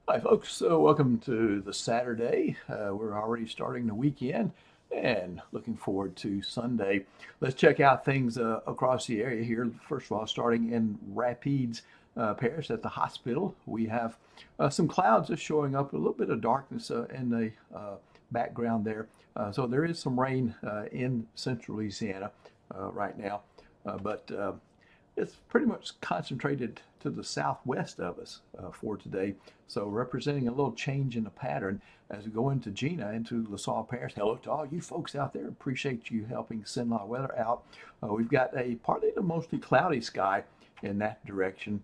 Hi, folks. So, welcome to the Saturday. We're already starting the weekend and looking forward to Sunday. Let's check out things across the area here. First of all, starting in Rapides Parish at the hospital, we have some clouds just showing up, a little bit of darkness in the background there. So, there is some rain in central Louisiana right now, but it's pretty much concentrated to the southwest of us for today. So representing a little change in the pattern as we go into Gina, into LaSalle Parish. Hello to all you folks out there. Appreciate you helping send a lot of weather out. We've got a partly to mostly cloudy sky in that direction.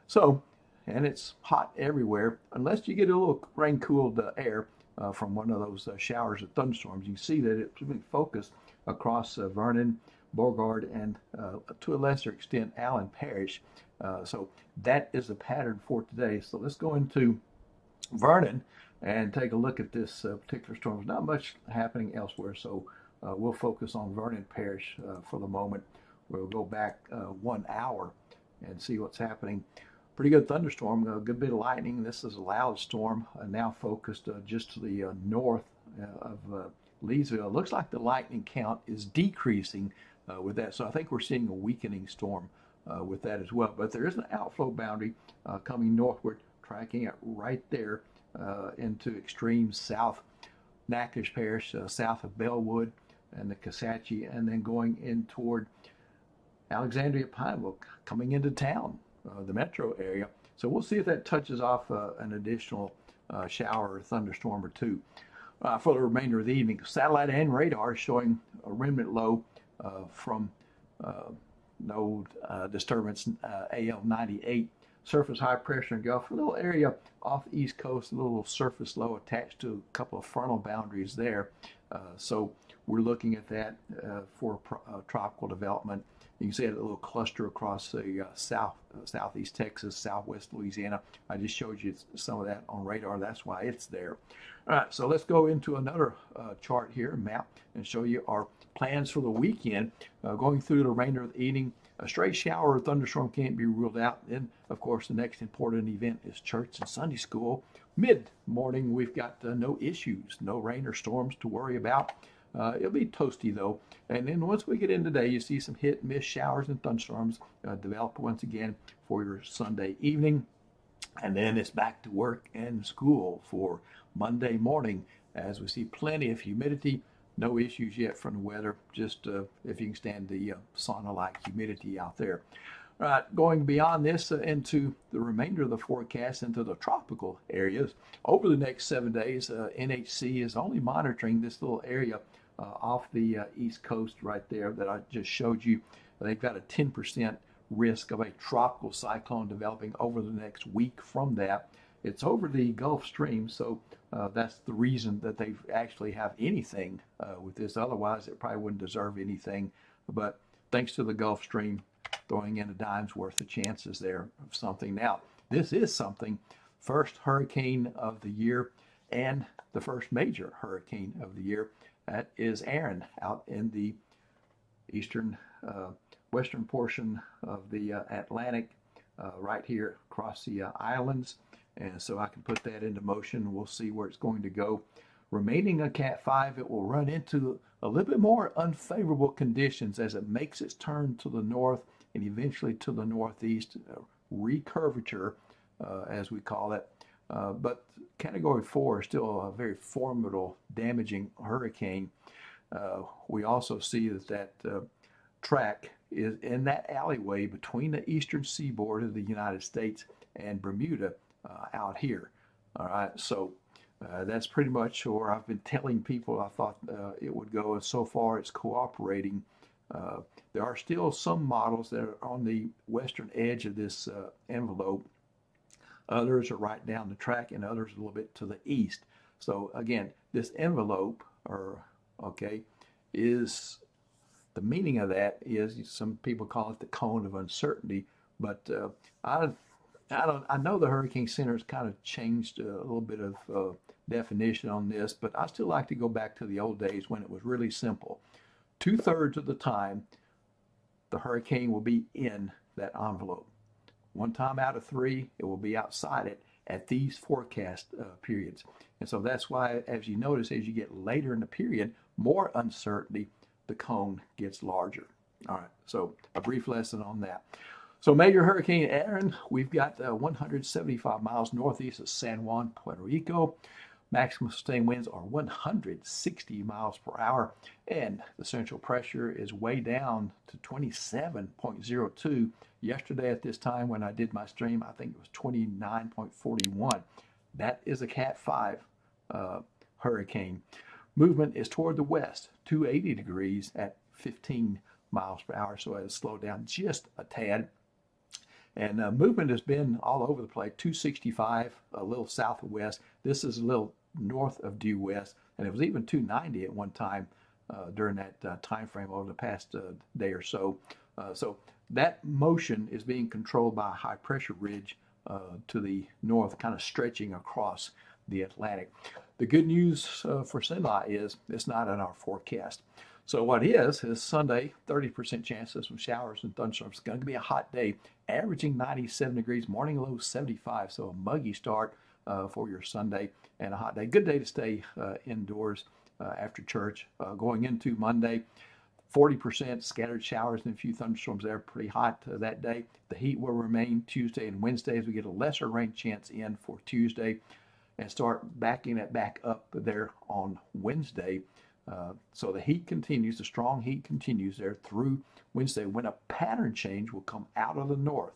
So, and it's hot everywhere unless you get a little rain cooled air from one of those showers of thunderstorms. You can see that it's been focused across Vernon, Beauregard, and to a lesser extent, Allen Parish. So that is the pattern for today. So let's go into Vernon and take a look at this particular storm. There's not much happening elsewhere, so we'll focus on Vernon Parish for the moment. We'll go back 1 hour and see what's happening. Pretty good thunderstorm, a good bit of lightning. This is a loud storm, now focused just to the north of Leesville. It looks like the lightning count is decreasing with that, so I think we're seeing a weakening storm with that as well. But there is an outflow boundary coming northward, tracking it right there into extreme south Natchitoches Parish, south of Bellwood and the Kisatchie, and then going in toward Alexandria Pineville, coming into town, the metro area. So we'll see if that touches off an additional shower or thunderstorm or two. For the remainder of the evening, satellite and radar showing a remnant low from node disturbance AL 98. Surface high pressure and Gulf, a little area off the East Coast, a little surface low attached to a couple of frontal boundaries there. So we're looking at that for tropical development. You can see a little cluster across the southeast Texas, southwest Louisiana. I just showed you some of that on radar. That's why it's there. All right, so let's go into another chart here, map, and show you our plans for the weekend. Going through the remainder of the evening, a stray shower or thunderstorm can't be ruled out. Then, of course, the next important event is church and Sunday school. Mid-morning, we've got no issues, no rain or storms to worry about. It'll be toasty though. And then once we get in today, you see some hit and miss showers and thunderstorms develop once again for your Sunday evening. And then it's back to work and school for Monday morning as we see plenty of humidity. No issues yet from the weather, just if you can stand the sauna-like humidity out there. All right, going beyond this into the remainder of the forecast into the tropical areas. Over the next 7 days, NHC is only monitoring this little area off the East Coast right there that I just showed you. They've got a 10% risk of a tropical cyclone developing over the next week from that. It's over the Gulf Stream, so that's the reason that they actually have anything with this. Otherwise, it probably wouldn't deserve anything. But thanks to the Gulf Stream, throwing in a dime's worth of chances there of something. Now, this is something. First hurricane of the year and the first major hurricane of the year. That is Aaron out in the eastern, western portion of the Atlantic, right here across the islands. And so I can put that into motion. We'll see where it's going to go. Remaining a Cat 5, it will run into a little bit more unfavorable conditions as it makes its turn to the north and eventually to the northeast, recurvature, as we call it. But Category 4 is still a very formidable, damaging hurricane. We also see that track is in that alleyway between the eastern seaboard of the United States and Bermuda out here. All right, so that's pretty much where I've been telling people I thought it would go, and so far it's cooperating. There are still some models that are on the western edge of this envelope. Others are right down the track, and others a little bit to the east. So again, this envelope, is the meaning of that is some people call it the cone of uncertainty. But I know the Hurricane Center has kind of changed a little bit of definition on this, but I still like to go back to the old days when it was really simple. 2/3 of the time, the hurricane will be in that envelope. One time out of three, it will be outside it, at these forecast periods. And so that's why, as you notice, as you get later in the period, more uncertainty, the cone gets larger. All right, so a brief lesson on that. So major Hurricane Aaron, we've got 175 miles northeast of San Juan, Puerto Rico. Maximum sustained winds are 160 miles per hour, and the central pressure is way down to 27.02. Yesterday at this time when I did my stream, I think it was 29.41. That is a Cat 5 hurricane. Movement is toward the west, 280 degrees at 15 miles per hour, so it has slowed down just a tad. And movement has been all over the place, 265, a little south of west. This is a little north of due west, and it was even 290 at one time during that time frame over the past day or so. So that motion is being controlled by a high pressure ridge to the north, kind of stretching across the Atlantic. The good news for Sinai is it's not in our forecast. So what is Sunday, 30% chance of some showers and thunderstorms. It's going to be a hot day, averaging 97 degrees, morning low 75, so a muggy start for your Sunday and a hot day. Good day to stay indoors after church. Going into Monday, 40% scattered showers and a few thunderstorms there, pretty hot that day. The heat will remain Tuesday and Wednesday as we get a lesser rain chance in for Tuesday and start backing it back up there on Wednesday. So the heat continues, the strong heat continues there through Wednesday when a pattern change will come out of the north.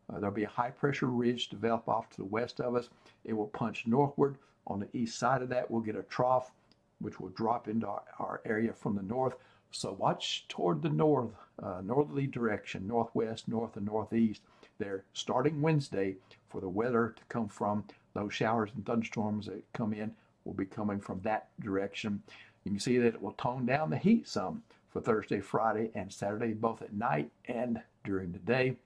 There'll be a high pressure ridge develop off to the west of us. It will punch northward. On the east side of that, we'll get a trough, which will drop into our area from the north. So watch toward the north, northerly direction, northwest, north, and northeast there, starting Wednesday for the weather to come from. Those showers and thunderstorms that come in will be coming from that direction. You can see that it will tone down the heat some for Thursday, Friday, and Saturday, both at night and during the day.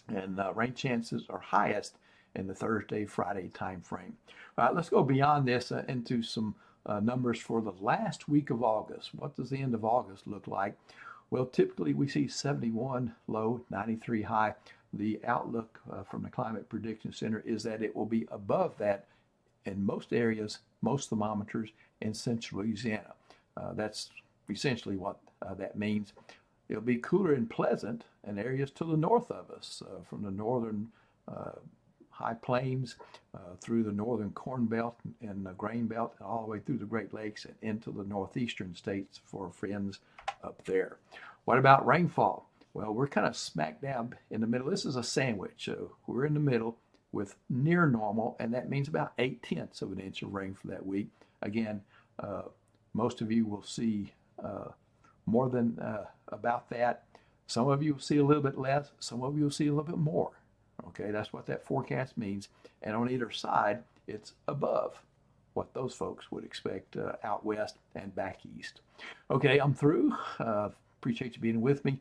And rain chances are highest in the Thursday, Friday time frame. All right, let's go beyond this into some numbers for the last week of August. What does the end of August look like? Well, typically we see 71 low, 93 high. The outlook from the Climate Prediction Center is that it will be above that in most areas, most thermometers in central Louisiana. That's essentially what that means. It'll be cooler and pleasant in areas to the north of us, from the northern high plains through the northern corn belt and the grain belt, and all the way through the Great Lakes and into the northeastern states for friends up there. What about rainfall? Well, we're kind of smack dab in the middle. This is a sandwich, so we're in the middle with near normal, and that means about 0.8 of an inch of rain for that week. Again, most of you will see more than about that. Some of you will see a little bit less. Some of you will see a little bit more. Okay, that's what that forecast means. And on either side, it's above what those folks would expect out west and back east. Okay, I'm through. Appreciate you being with me.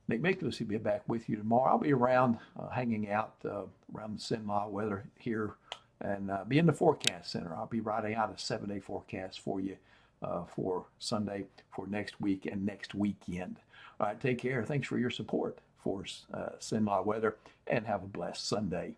Nick Mikulas will be back with you tomorrow. I'll be around hanging out around the Sinai weather here and be in the forecast center. I'll be writing out a 7-day forecast for you for Sunday, for next week and next weekend. All right, take care. Thanks for your support for Sinai weather, and have a blessed Sunday.